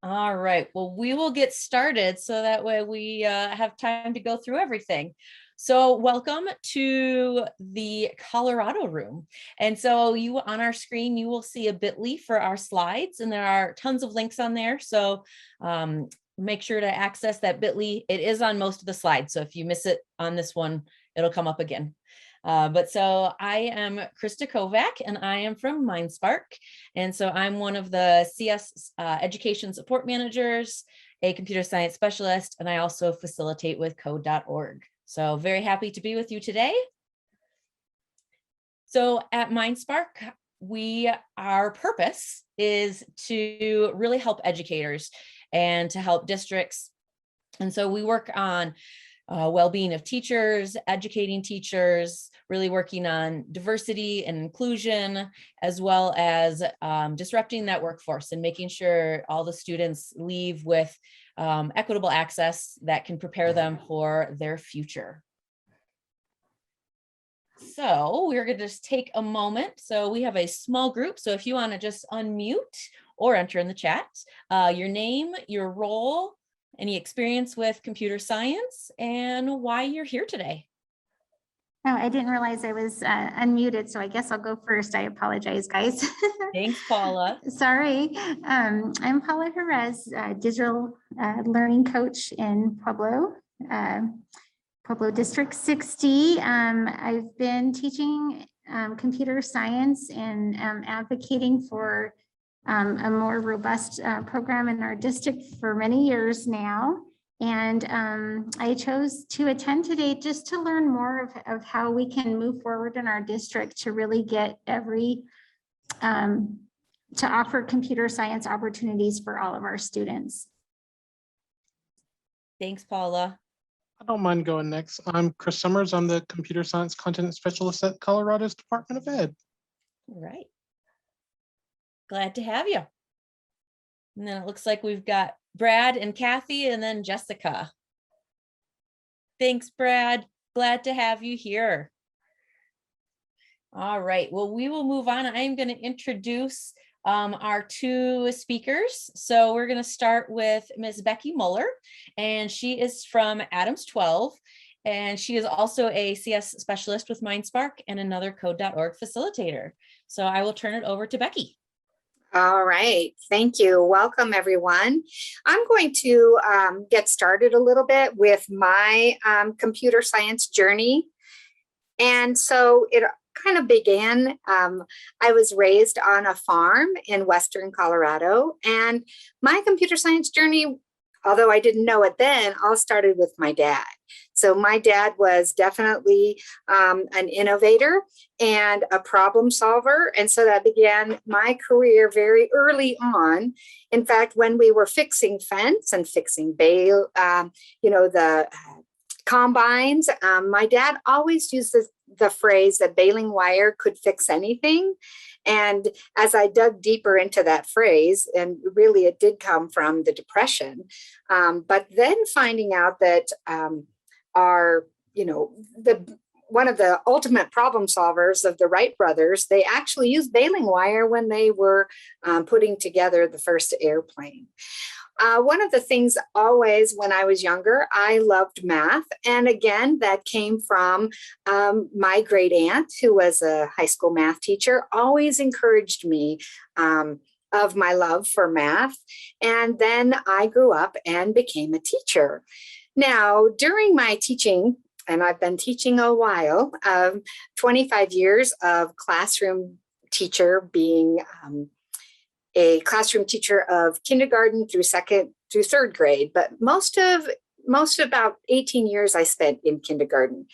All right, well, we will get started so that way we have time to go through everything. So welcome to the Colorado room. And so you on our screen, you will see a bit.ly for our slides, and there are tons of links on there. So make sure to access that bit.ly. It is on most of the slides. So if you miss it on this one, it'll come up again. But so I am Christa Kovach, and I am from MindSpark. And so I'm one of the CS education support managers, a computer science specialist, and I also facilitate with code.org. So very happy to be with you today. So at MindSpark, our purpose is to really help educators and to help districts. And so we work on well-being of teachers, educating teachers, really working on diversity and inclusion, as well as disrupting that workforce and making sure all the students leave with equitable access that can prepare them for their future. So we're going to just take a moment. So we have a small group. So if you want to just unmute or enter in the chat, your name, your role, any experience with computer science, and why you're here today. Oh, I didn't realize I was unmuted, so I guess I'll go first. I apologize, guys. Thanks, Paula. Sorry. I'm Paula Jerez, digital learning coach in Pueblo District 60. I've been teaching computer science and advocating for a more robust program in our district for many years now. And I chose to attend today just to learn more of how we can move forward in our district to really get to offer computer science opportunities for all of our students. Thanks, Paula. I don't mind going next. I'm Chris Summers. I'm the computer science content specialist at Colorado's Department of Ed. All right. Glad to have you. And then it looks like we've got Brad and Kathy, and then Jessica. Thanks, Brad. Glad to have you here. All right, well, we will move on. I'm going to introduce our two speakers. So we're going to start with Ms. Becky Muller, and she is from Adams12, and she is also a CS specialist with MindSpark and another code.org facilitator. So I will turn it over to Becky. All right, thank you. Welcome, everyone. I'm going to get started a little bit with my computer science journey. And so it kind of began, I was raised on a farm in Western Colorado, and my computer science journey, although I didn't know it then, all started with my dad. So my dad was definitely an innovator and a problem solver. And so that began my career very early on. In fact, when we were fixing fence and fixing bale, the combines, my dad always used the phrase that baling wire could fix anything. And as I dug deeper into that phrase, and really it did come from the Depression, but then finding out that one of the ultimate problem solvers of the Wright brothers, they actually used baling wire when they were putting together the first airplane. One of the things always when I was younger, I loved math. And again, that came from my great aunt, who was a high school math teacher, always encouraged me of my love for math. And then I grew up and became a teacher. Now, during my teaching, and I've been teaching a while, 25 years of classroom teacher, being a classroom teacher of kindergarten through third grade, but most about 18 years I spent in kindergarten.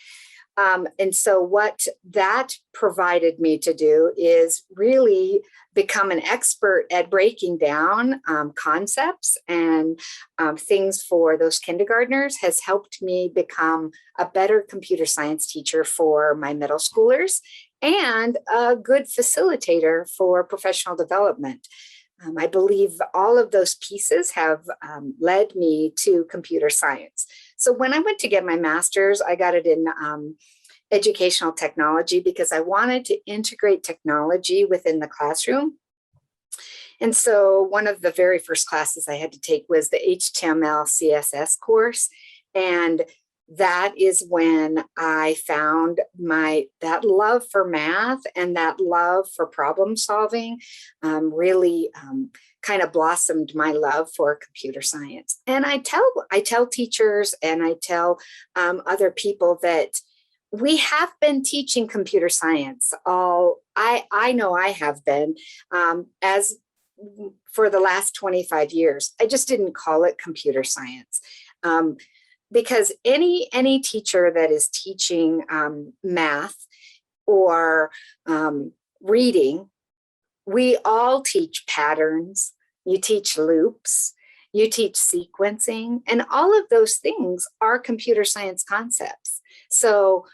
And so what that provided me to do is really become an expert at breaking down concepts and things for those kindergartners has helped me become a better computer science teacher for my middle schoolers and a good facilitator for professional development. I believe all of those pieces have led me to computer science. So when I went to get my master's, I got it in educational technology because I wanted to integrate technology within the classroom. And so one of the very first classes I had to take was the HTML CSS course. And that is when I found that love for math and that love for problem solving really kind of blossomed my love for computer science. And I tell teachers and I tell other people that we have been teaching computer science I know I have been as for the last 25 years. I just didn't call it computer science. Because any teacher that is teaching math or reading, we all teach patterns, you teach loops, you teach sequencing, and all of those things are computer science concepts. So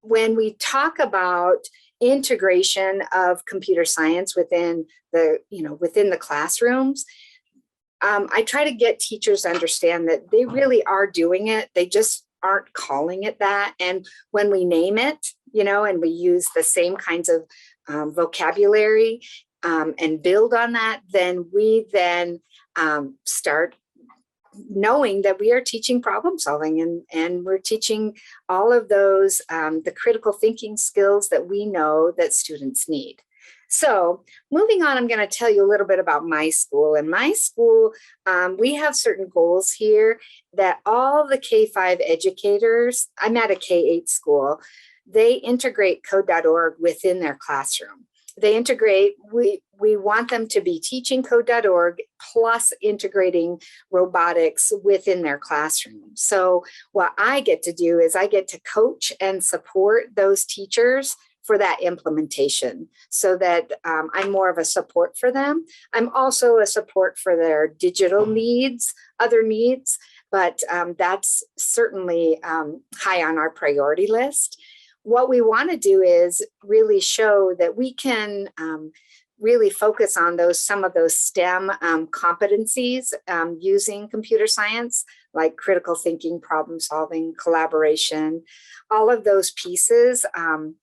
when we talk about integration of computer science within the classrooms, I try to get teachers to understand that they really are doing it. They just aren't calling it that. And when we name it, and we use the same kinds of vocabulary and build on that, then we start knowing that we are teaching problem solving and we're teaching all of those, the critical thinking skills that we know that students need. So moving on, I'm going to tell you a little bit about my school. In my school, we have certain goals here that all the K5 educators, I'm at a K8 school, they integrate code.org within their classroom. They integrate, we want them to be teaching code.org plus integrating robotics within their classroom. So what I get to do is I get to coach and support those teachers for that implementation so that I'm more of a support for them. I'm also a support for their digital needs, other needs, but that's certainly high on our priority list. What we want to do is really show that we can really focus on some of those STEM competencies using computer science, like critical thinking, problem solving, collaboration. All of those pieces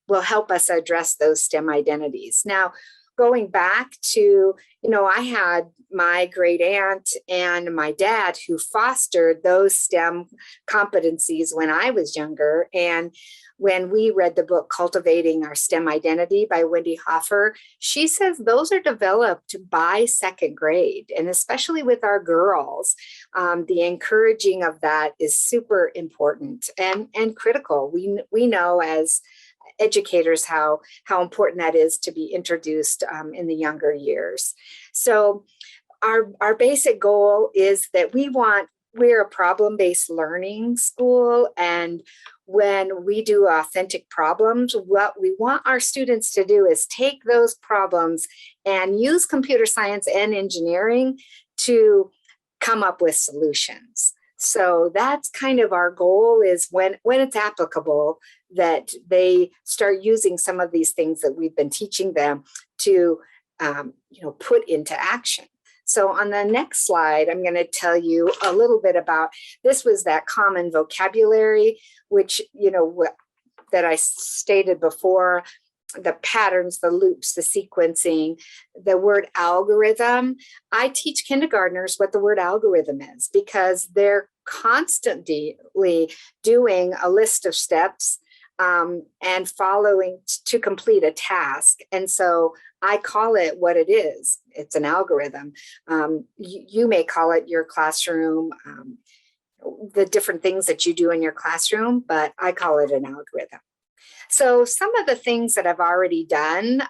will help us address those STEM identities. Now, going back to, I had my great aunt and my dad who fostered those STEM competencies when I was younger. And when we read the book, Cultivating Our STEM Identity by Wendy Hoffer, she says those are developed by second grade. And especially with our girls, the encouraging of that is super important and critical. We know as educators how important that is to be introduced in the younger years. So our basic goal is that we're a problem-based learning school, and when we do authentic problems, what we want our students to do is take those problems and use computer science and engineering to come up with solutions. So that's kind of our goal, is when it's applicable, that they start using some of these things that we've been teaching them to put into action. So on the next slide, I'm going to tell you a little bit about, this was that common vocabulary, which, that I stated before, the patterns, the loops, the sequencing, the word algorithm. I teach kindergartners what the word algorithm is because they're constantly doing a list of steps and following to complete a task. And so I call it what it is. It's an algorithm. You may call it your classroom, the different things that you do in your classroom, but I call it an algorithm. So some of the things that I've already done,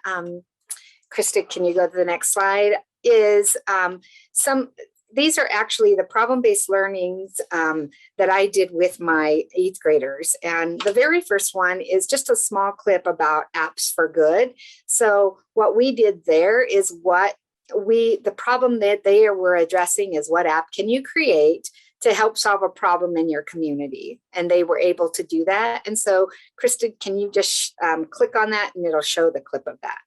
Christa, can you go to the next slide, is these are actually the problem-based learnings that I did with my 8th graders. And the very first one is just a small clip about apps for good. So what we did there is the problem that they were addressing is, what app can you create to help solve a problem in your community? And they were able to do that. And so, Christa, can you just click on that and it'll show the clip of that.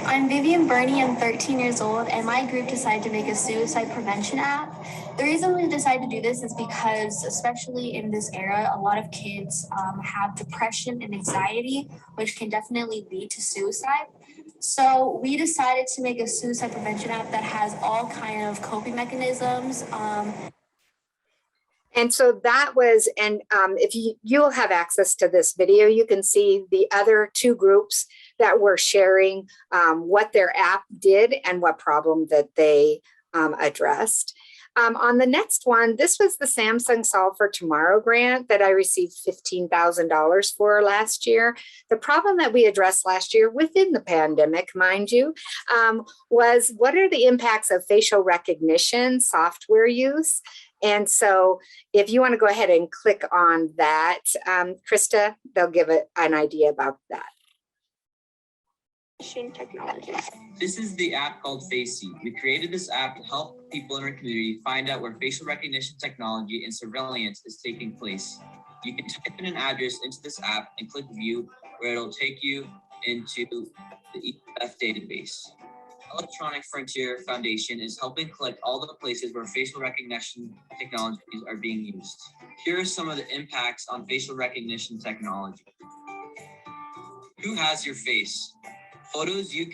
I'm Vivian Burney, I'm 13 years old, and my group decided to make a suicide prevention app. The reason we decided to do this is because, especially in this era, a lot of kids have depression and anxiety, which can definitely lead to suicide. So we decided to make a suicide prevention app that has all kind of coping mechanisms. And so that was, and if you'll have access to this video, you can see the other two groups that were sharing what their app did and what problem that they addressed. On the next one, this was the Samsung Solve for Tomorrow grant that I received $15,000 for last year. The problem that we addressed last year within the pandemic, mind you, was what are the impacts of facial recognition software use? And so if you want to go ahead and click on that, Christa, they'll give it an idea about that. Technology. This is the app called Facey. We created this app to help people in our community find out where facial recognition technology and surveillance is taking place. You can type in an address into this app and click view, where it'll take you into the EF database. Electronic Frontier Foundation is helping collect all the places where facial recognition technologies are being used. Here are some of the impacts on facial recognition technology. Who has your face? Photos you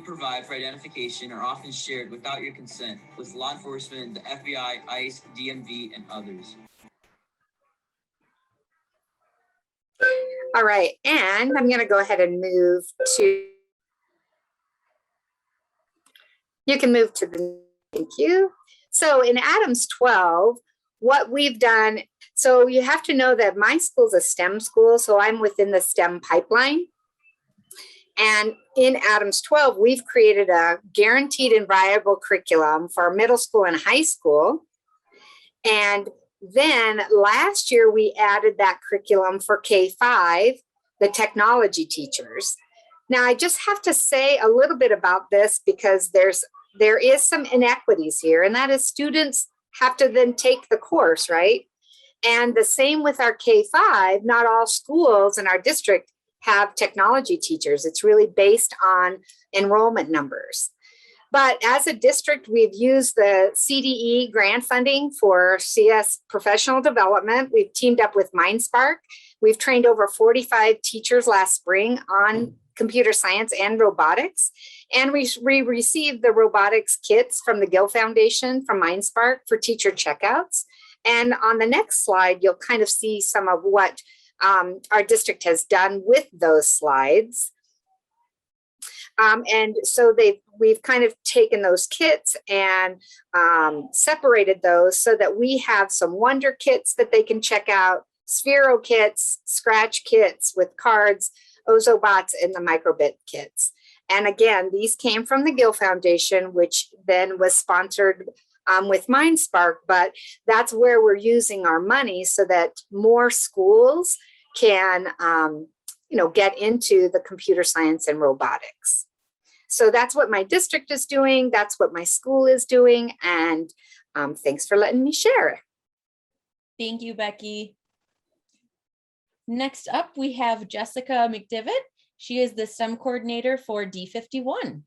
provide for identification are often shared without your consent with law enforcement, the FBI, ICE, DMV, and others. All right, and I'm going to go ahead and move to, you can move to the, thank you. So in Adams12, what we've done, so you have to know that my school is a STEM school, so I'm within the STEM pipeline. And in Adams12, we've created a guaranteed and viable curriculum for middle school and high school. And then last year, we added that curriculum for K5, the technology teachers. Now, I just have to say a little bit about this because there is some inequities here, and that is students have to then take the course, right? And the same with our K5, not all schools in our district have technology teachers. It's really based on enrollment numbers. But as a district, we've used the CDE grant funding for CS professional development. We've teamed up with MindSpark. We've trained over 45 teachers last spring on computer science and robotics. And we received the robotics kits from the Gill Foundation from MindSpark for teacher checkouts. And on the next slide, you'll kind of see some of what our district has done with those slides. And so we've kind of taken those kits and separated those so that we have some Wonder kits that they can check out, Sphero kits, Scratch kits with cards, Ozobots, and the Microbit kits. And again, these came from the Gill Foundation, which then was sponsored with MindSpark, but that's where we're using our money so that more schools can get into the computer science and robotics. So that's what my district is doing. That's what my school is doing. And thanks for letting me share. Thank you, Becky. Next up, we have Jessica McDivitt. She is the STEM coordinator for D51.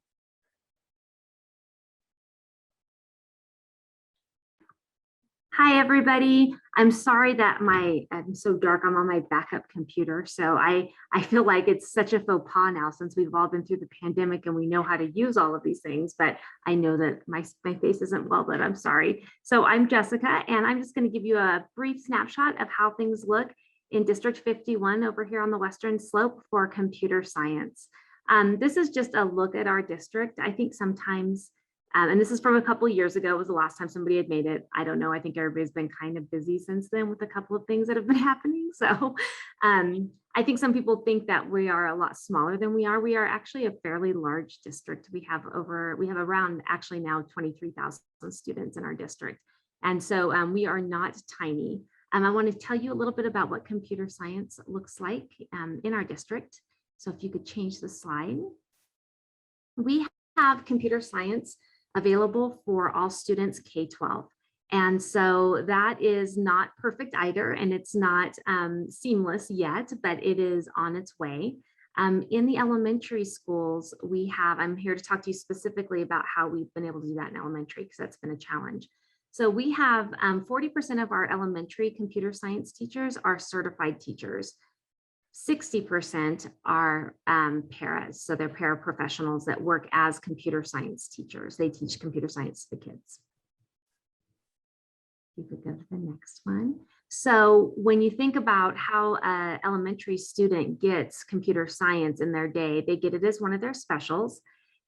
Hi, everybody. I'm sorry that I'm so dark. I'm on my backup computer. So I feel like it's such a faux pas now since we've all been through the pandemic and we know how to use all of these things. But I know that my face isn't well lit. I'm sorry. So I'm Jessica, and I'm just going to give you a brief snapshot of how things look in District 51 over here on the Western Slope for computer science. This is just a look at our district. I think sometimes and this is from a couple of years ago, was the last time somebody had made it. I don't know. I think everybody's been kind of busy since then with a couple of things that have been happening. So I think some people think that we are a lot smaller than we are. We are actually a fairly large district. We have around actually now 23,000 students in our district. And so we are not tiny. I want to tell you a little bit about what computer science looks like in our district. So if you could change the slide. We have computer science available for all students K-12. And so that is not perfect either, and it's not seamless yet, but it is on its way. In the elementary schools, I'm here to talk to you specifically about how we've been able to do that in elementary, because that's been a challenge. So we have 40% of our elementary computer science teachers are certified teachers. 60% are paras, so they're paraprofessionals that work as computer science teachers. They teach computer science to the kids. You could go to the next one. So when you think about how an elementary student gets computer science in their day, they get it as one of their specials.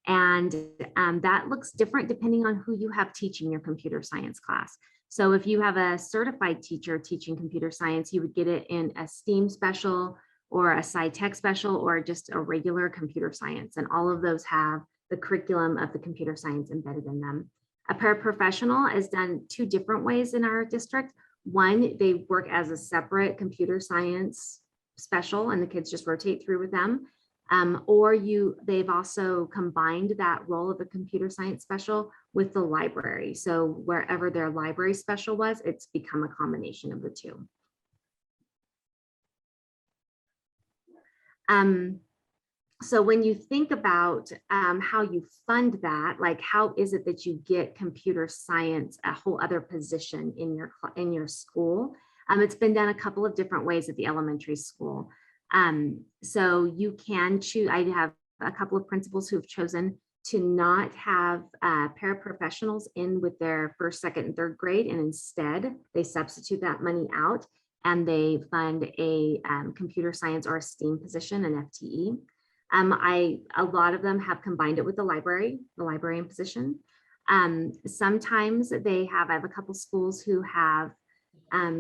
And that looks different depending on who you have teaching your computer science class. So if you have a certified teacher teaching computer science, you would get it in a STEAM special or a sci-tech special or just a regular computer science. And all of those have the curriculum of the computer science embedded in them. A paraprofessional is done two different ways in our district. One, they work as a separate computer science special and the kids just rotate through with them. They've also combined that role of a computer science special with the library. So wherever their library special was, it's become a combination of the two. So when you think about how you fund that, like how is it that you get computer science a whole other position in your school? It's been done a couple of different ways at the elementary school. So you can choose. I have a couple of principals who have chosen to not have paraprofessionals in with their first, second, and third grade, and instead they substitute that money out and they fund a computer science or a STEAM position, an FTE. A lot of them have combined it with the librarian position. Sometimes I have a couple schools who have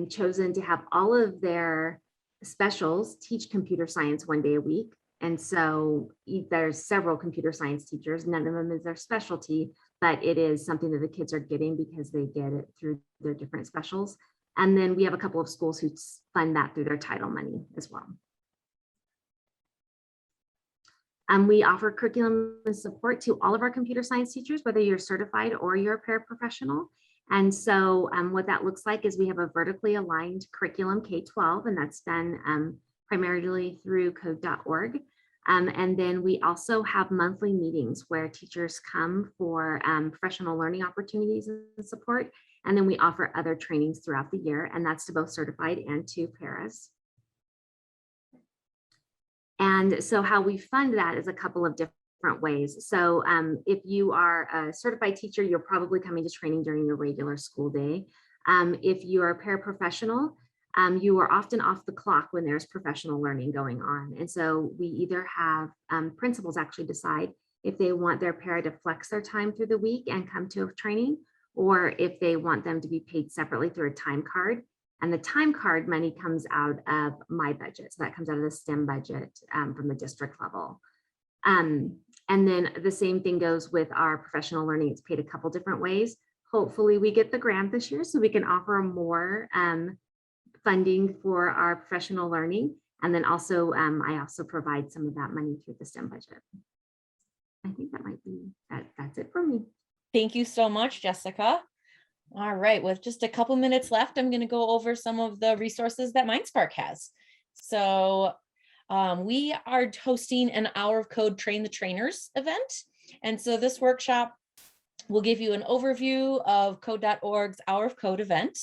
chosen to have all of their specials teach computer science one day a week. And so there's several computer science teachers, none of them is their specialty, but it is something that the kids are getting because they get it through their different specials. And then we have a couple of schools who fund that through their title money as well. We offer curriculum and support to all of our computer science teachers, whether you're certified or you're a paraprofessional. And so what that looks like is we have a vertically aligned curriculum K-12, and that's done primarily through code.org. And then we also have monthly meetings where teachers come for professional learning opportunities and support. And then we offer other trainings throughout the year, and that's to both certified and to paras. And so how we fund that is a couple of different ways. So if you are a certified teacher, you're probably coming to training during your regular school day. If you are a paraprofessional, you are often off the clock when there's professional learning going on. And so we either have principals actually decide if they want their para to flex their time through the week and come to a training, or if they want them to be paid separately through a time card. And the time card money comes out of my budget. So that comes out of the STEM budget from the district level. And then the same thing goes with our professional learning. It's paid a couple different ways. Hopefully we get the grant this year so we can offer more funding for our professional learning. And then also, I also provide some of that money through the STEM budget. I think that might be, that's it for me. Thank you so much, Jessica. All right, with just a couple minutes left, I'm going to go over some of the resources that MindSpark has. So we are hosting an Hour of Code Train the Trainers event. And so this workshop will give you an overview of code.org's Hour of Code event.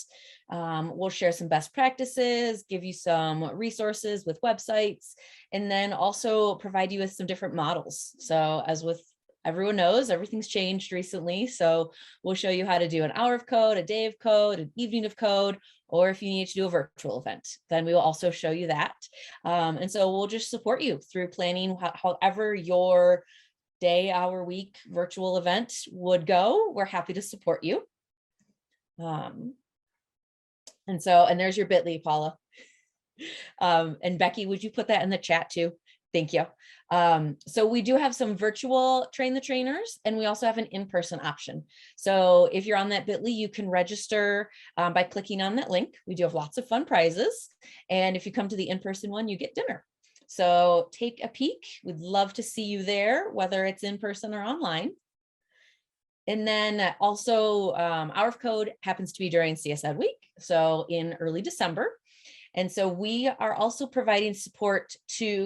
We'll share some best practices, give you some resources with websites, and then also provide you with some different models. So as with everyone knows, everything's changed recently. So we'll show you how to do an hour of code, a day of code, an evening of code, or if you need to do a virtual event, then we will also show you that. And so we'll just support you through planning however your day, hour, week virtual event would go. We're happy to support you. And there's your bit.ly, Paula. And Becky, would you put that in the chat too? Thank you. So we do have some virtual train the trainers, and we also have an in-person option. So if you're on that bit.ly, you can register by clicking on that link. We do have lots of fun prizes. And if you come to the in-person one, you get dinner. So take a peek. We'd love to see you there, whether it's in person or online. And then also Hour of Code happens to be during CS Ed Week, so in early December. And so we are also providing support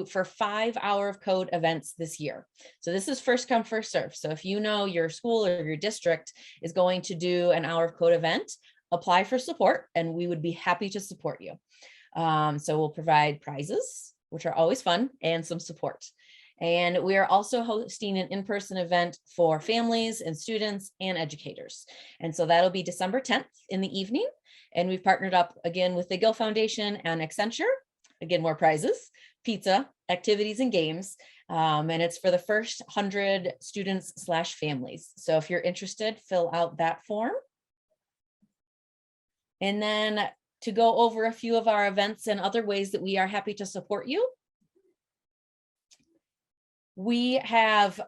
for 5 Hour of Code events this year. So this is first come, first serve. So if you know your school or your district is going to do an Hour of Code event, apply for support and we would be happy to support you. So we'll provide prizes which are always fun, and some support. And we are also hosting an in-person event for families and students and educators. And so that'll be December 10th in the evening. And we've partnered up again with the Gill Foundation and Accenture. Again, more prizes, pizza, activities, and games. And it's for the first 100 students/families. So if you're interested, fill out that form. And then to go over a few of our events and other ways that we are happy to support you. We have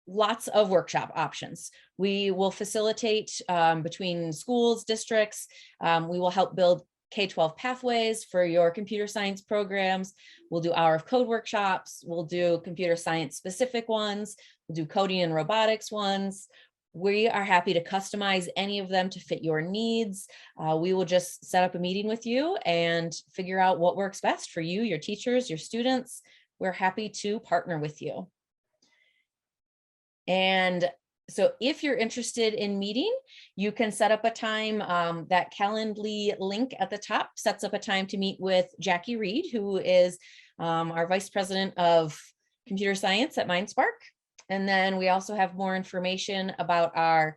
lots of workshop options. We will facilitate between schools, districts. We will help build K-12 pathways for your computer science programs. We'll do hour of code workshops. We'll do computer science specific ones. We'll do coding and robotics ones. We are happy to customize any of them to fit your needs. We will just set up a meeting with you and figure out what works best for you, your teachers, your students. We're happy to partner with you. And so if you're interested in meeting, you can set up a time. That Calendly link at the top sets up a time to meet with Jackie Reed, who is our Vice President of Computer Science at MindSpark. And then we also have more information about our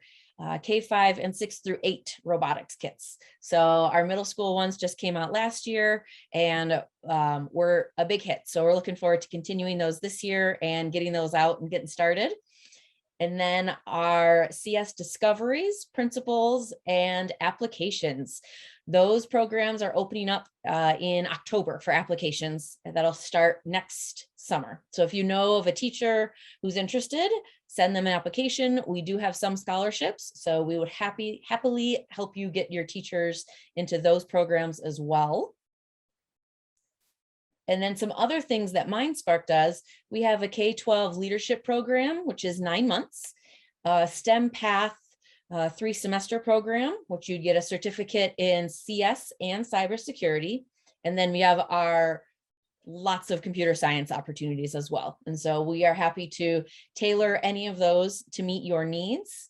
K-5 and 6 through 8 robotics kits. So our middle school ones just came out last year and were a big hit. So we're looking forward to continuing those this year and getting those out and getting started. And then our CS discoveries, principles, and applications. Those programs are opening up in October for applications that'll start next summer. So if you know of a teacher who's interested, send them an application. We do have some scholarships, so we would happily help you get your teachers into those programs as well. And then some other things that MindSpark does, we have a K-12 leadership program, which is 9 months, a STEM Path 3-semester program, which you'd get a certificate in CS and cybersecurity. And then we have our lots of computer science opportunities as well. And so we are happy to tailor any of those to meet your needs.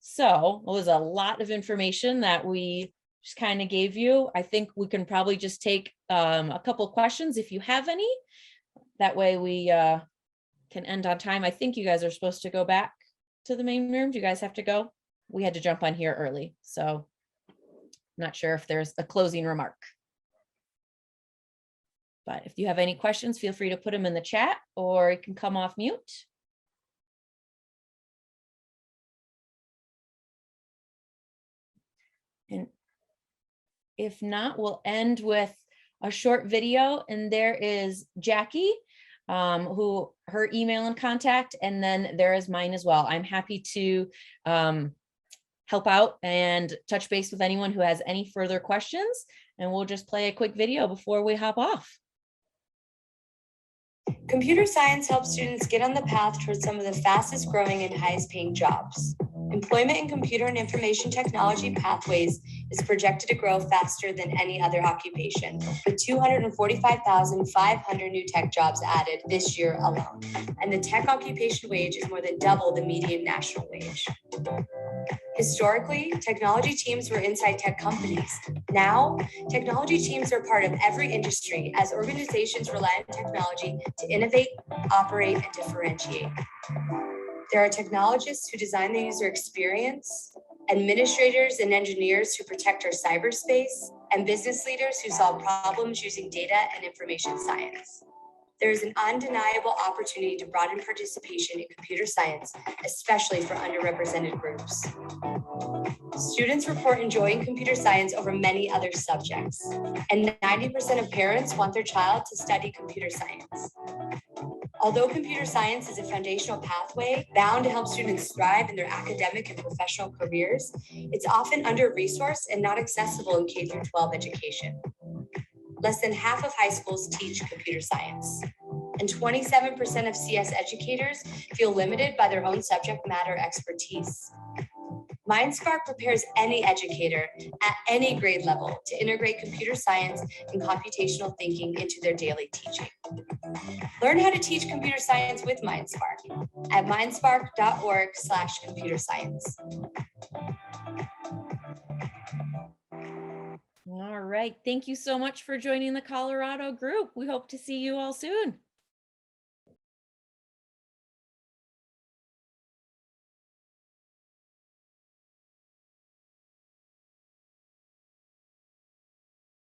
So it was a lot of information that we just kind of gave you. I think we can probably just take a couple questions if you have any. That way we can end on time. I think you guys are supposed to go back to the main room. Do you guys have to go? We had to jump on here early, so I'm not sure if there's a closing remark. But if you have any questions, feel free to put them in the chat or you can come off mute. And if not, we'll end with a short video. And there is Jackie, who her email and contact, and then there is mine as well. I'm happy to help out and touch base with anyone who has any further questions. And we'll just play a quick video before we hop off. Computer science helps students get on the path towards some of the fastest growing and highest paying jobs. Employment in computer and information technology pathways is projected to grow faster than any other occupation, with 245,500 new tech jobs added this year alone. And the tech occupation wage is more than double the median national wage. Historically, technology teams were inside tech companies. Now, technology teams are part of every industry as organizations rely on technology to innovate, operate, and differentiate. There are technologists who design the user experience, administrators and engineers who protect our cyberspace, and business leaders who solve problems using data and information science. There is an undeniable opportunity to broaden participation in computer science, especially for underrepresented groups. Students report enjoying computer science over many other subjects, and 90% of parents want their child to study computer science. Although computer science is a foundational pathway bound to help students thrive in their academic and professional careers, it's often under-resourced and not accessible in K-12 education. Less than half of high schools teach computer science, and 27% of CS educators feel limited by their own subject matter expertise. MindSpark prepares any educator at any grade level to integrate computer science and computational thinking into their daily teaching. Learn how to teach computer science with MindSpark at mindspark.org/computerscience. All right. Thank you so much for joining the Colorado group. We hope to see you all soon.